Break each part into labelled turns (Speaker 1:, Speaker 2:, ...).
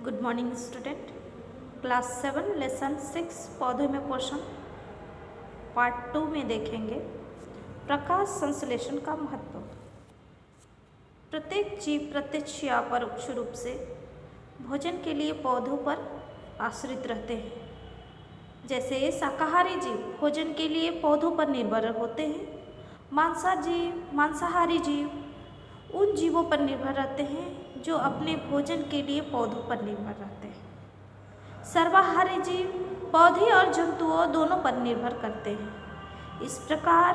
Speaker 1: Good morning student. Class 7 lesson 6 पौधों में पोषण पार्ट 2 में देखेंगे प्रकाश संश्लेषण का महत्व। प्रत्येक जीव प्रत्यक्ष या परोक्ष रूप से भोजन के लिए पौधों पर आश्रित रहते हैं। जैसे शाकाहारी जीव भोजन के लिए पौधों पर निर्भर होते हैं। मांसाहारी जीव उन जीवों पर निर्भर रहते हैं जो अपने भोजन के लिए पौधों पर निर्भर रहते हैं। सर्वाहारी जीव पौधे और जंतुओं दोनों पर निर्भर करते हैं। इस प्रकार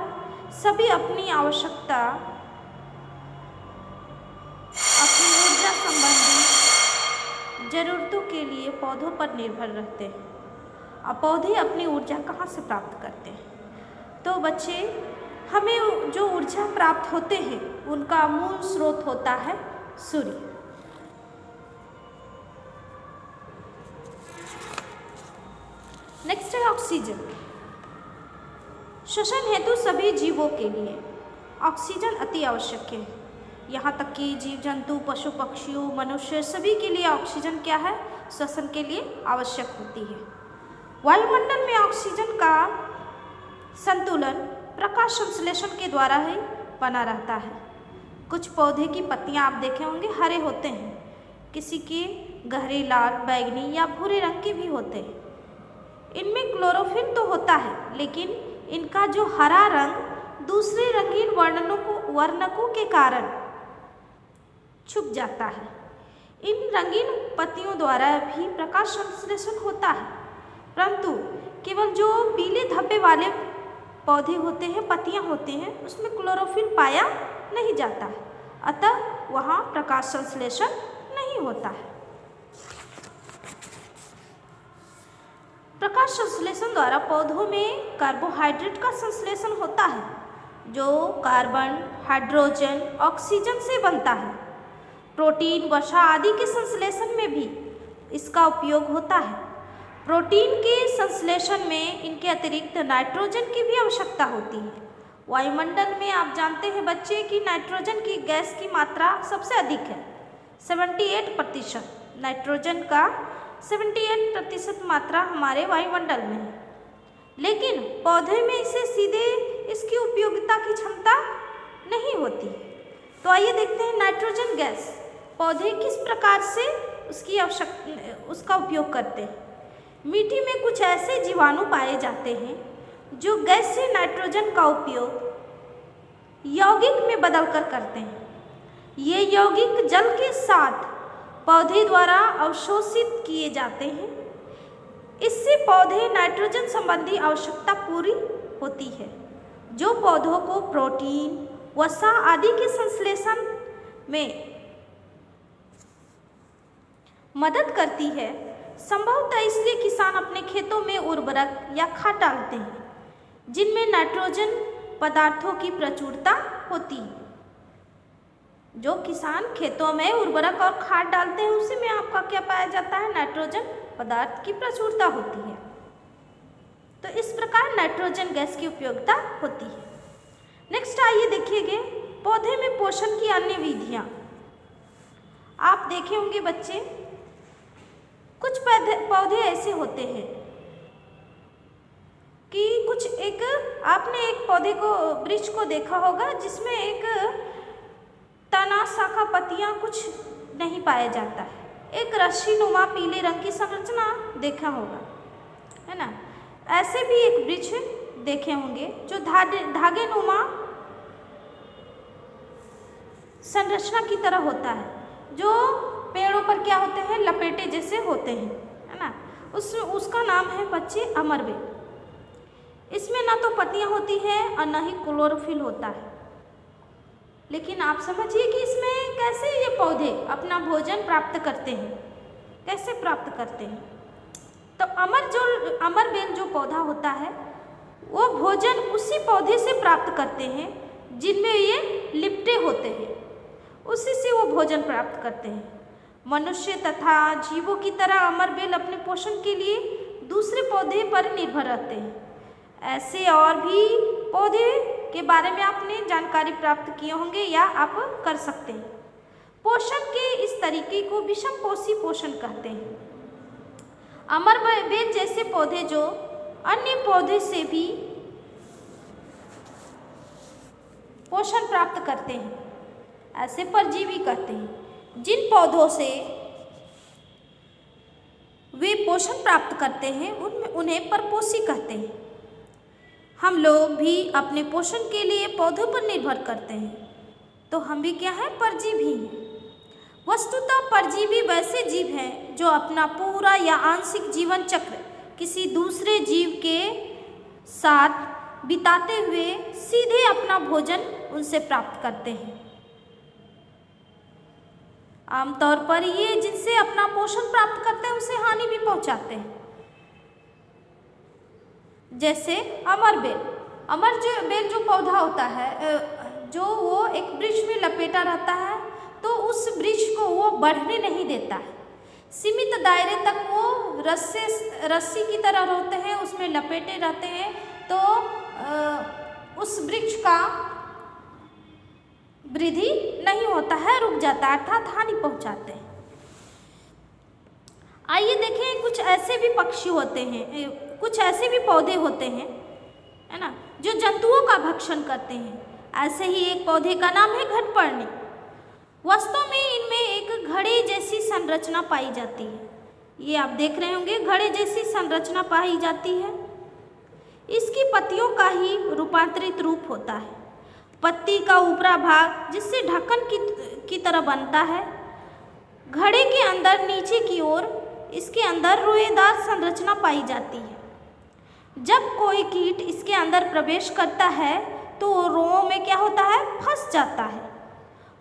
Speaker 1: सभी अपनी आवश्यकता अपनी ऊर्जा संबंधी जरूरतों के लिए पौधों पर निर्भर रहते हैं। अब पौधे अपनी ऊर्जा कहाँ से प्राप्त करते हैं? तो बच्चे, हमें जो ऊर्जा प्राप्त होते हैं उनका मूल स्रोत होता है सूर्य। नेक्स्ट है ऑक्सीजन। श्वसन हेतु सभी जीवों के लिए ऑक्सीजन अति आवश्यक है। यहाँ तक कि जीव जंतु, पशु पक्षियों, मनुष्य सभी के लिए ऑक्सीजन क्या है? श्वसन के लिए आवश्यक होती है। वायुमंडल में ऑक्सीजन का संतुलन प्रकाश संश्लेषण के द्वारा ही बना रहता है। कुछ पौधे की पत्तियां आप देखे होंगे हरे होते हैं, किसी के गहरे लाल, बैंगनी या भूरे रंग के भी होते हैं। इनमें क्लोरोफिल तो होता है, लेकिन इनका जो हरा रंग दूसरे रंगीन वर्णकों के कारण छुप जाता है। इन रंगीन पत्तियों द्वारा भी प्रकाश संश्लेषण होता है, परंतु केवल जो पीले धब्बे वाले पौधे होते हैं, पत्तियां होते हैं, उसमें क्लोरोफिल पाया नहीं जाता है, अतः वहाँ प्रकाश संश्लेषण नहीं होता है। प्रकाश संश्लेषण द्वारा पौधों में कार्बोहाइड्रेट का संश्लेषण होता है, जो कार्बन, हाइड्रोजन, ऑक्सीजन से बनता है। प्रोटीन, वसा आदि के संश्लेषण में भी इसका उपयोग होता है। प्रोटीन के संश्लेषण में इनके अतिरिक्त नाइट्रोजन की भी आवश्यकता होती है। वायुमंडल में आप जानते हैं बच्चे कि नाइट्रोजन की गैस की मात्रा सबसे अधिक है, 78%। नाइट्रोजन का 78% मात्रा हमारे वायुमंडल में है, लेकिन पौधे में इसे सीधे इसकी उपयोगिता की क्षमता नहीं होती। तो आइए देखते हैं नाइट्रोजन गैस पौधे किस प्रकार से उसका उपयोग करते हैं। मिट्टी में कुछ ऐसे जीवाणु पाए जाते हैं जो गैसीय नाइट्रोजन का उपयोग यौगिक में बदलकर करते हैं। ये यौगिक जल के साथ पौधे द्वारा अवशोषित किए जाते हैं। इससे पौधे नाइट्रोजन संबंधी आवश्यकता पूरी होती है, जो पौधों को प्रोटीन, वसा आदि के संश्लेषण में मदद करती है। संभवतः इसलिए किसान अपने खेतों में उर्वरक या खाद डालते हैं जिनमें नाइट्रोजन पदार्थों की प्रचुरता होती है। जो किसान खेतों में उर्वरक और खाद डालते हैं उसी में आपका क्या पाया जाता है? नाइट्रोजन पदार्थ की प्रचुरता होती है। तो इस प्रकार नाइट्रोजन गैस की उपयोगिता होती है। नेक्स्ट आइए देखिएगा पौधे में पोषण की अन्य विधियाँ। आप देखे होंगे बच्चे, कुछ पौधे ऐसे होते हैं कि आपने एक पौधे को, वृक्ष को देखा होगा जिसमें एक तना, शाखा, पत्तियां कुछ नहीं पाया जाता है। एक रस्सी नुमा पीले रंग की संरचना देखा होगा, है ना? ऐसे भी एक वृक्ष देखे होंगे जो धागे नुमा संरचना की तरह होता है, जो पेड़ों पर क्या होते हैं? लपेटे जैसे होते हैं, है ना? उसका नाम है बच्चे अमरवेल। इसमें ना तो पत्तियां होती हैं और ना ही क्लोरोफिल होता है। लेकिन आप समझिए कि इसमें कैसे ये पौधे अपना भोजन प्राप्त करते हैं, कैसे प्राप्त करते हैं? तो अमरवेल जो पौधा होता है वो भोजन उसी पौधे से प्राप्त करते हैं जिनमें ये लिपटे होते हैं, उसी से वो भोजन प्राप्त करते हैं। मनुष्य तथा जीवों की तरह अमरवेल अपने पोषण के लिए दूसरे पौधे पर निर्भर रहते हैं। ऐसे और भी पौधे के बारे में आपने जानकारी प्राप्त किए होंगे या आप कर सकते हैं। पोषण के इस तरीके को विषमपोषी पोषण कहते हैं। अमरबेल जैसे पौधे जो अन्य पौधे से भी पोषण प्राप्त करते हैं, ऐसे परजीवी कहते हैं। जिन पौधों से वे पोषण प्राप्त करते हैं उन्हें परपोषी कहते हैं। हम लोग भी अपने पोषण के लिए पौधों पर निर्भर करते हैं, तो हम भी क्या हैं? परजीवी हैं। वस्तुतः परजीवी वैसे जीव हैं जो अपना पूरा या आंशिक जीवन चक्र किसी दूसरे जीव के साथ बिताते हुए सीधे अपना भोजन उनसे प्राप्त करते हैं। आमतौर पर ये जिनसे अपना पोषण प्राप्त करते हैं उसे हानि भी पहुंचाते हैं। जैसे अमरबेल जो पौधा होता है, जो वो एक वृक्ष में लपेटा रहता है, तो उस वृक्ष को वो बढ़ने नहीं देता है। सीमित दायरे तक वो रस्सी की तरह रहते हैं, उसमें लपेटे रहते हैं, तो उस वृक्ष का वृद्धि नहीं होता है, रुक जाता है, अर्थात हानि पहुंचाते हैं। आइए देखें, कुछ ऐसे भी पक्षी होते हैं, कुछ ऐसे भी पौधे होते हैं, है ना, जो जंतुओं का भक्षण करते हैं। ऐसे ही एक पौधे का नाम है घटपर्णी। वास्तव में इनमें एक घड़े जैसी संरचना पाई जाती है। ये आप देख रहे होंगे, घड़े जैसी संरचना पाई जाती है। इसकी पत्तियों का ही रूपांतरित रूप होता है। पत्ती का ऊपरा भाग जिससे ढक्कन की तरह बनता है। घड़े के अंदर नीचे की ओर इसके अंदर रोएदार संरचना पाई जाती है। जब कोई कीट इसके अंदर प्रवेश करता है तो रोओं में क्या होता है? फंस जाता है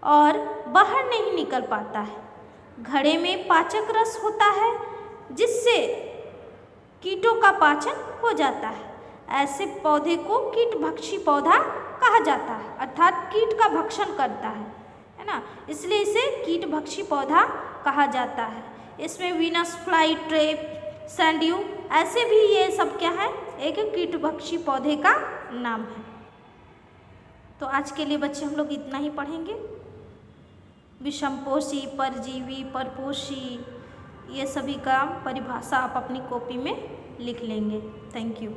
Speaker 1: और बाहर नहीं निकल पाता है। घड़े में पाचक रस होता है जिससे कीटों का पाचन हो जाता है। ऐसे पौधे को कीटभक्षी पौधा कहा जाता है, अर्थात कीट का भक्षण करता है ना, इसलिए इसे कीटभक्षी पौधा कहा जाता है। इसमें वीनस फ्लाई ट्रैप, सैंड्यू, ऐसे भी ये सब क्या है? एक कीटभक्षी पौधे का नाम है। तो आज के लिए बच्चे हम लोग इतना ही पढ़ेंगे। विषमपोषी, परजीवी, परपोषी, ये सभी का परिभाषा आप अपनी कॉपी में लिख लेंगे। Thank you.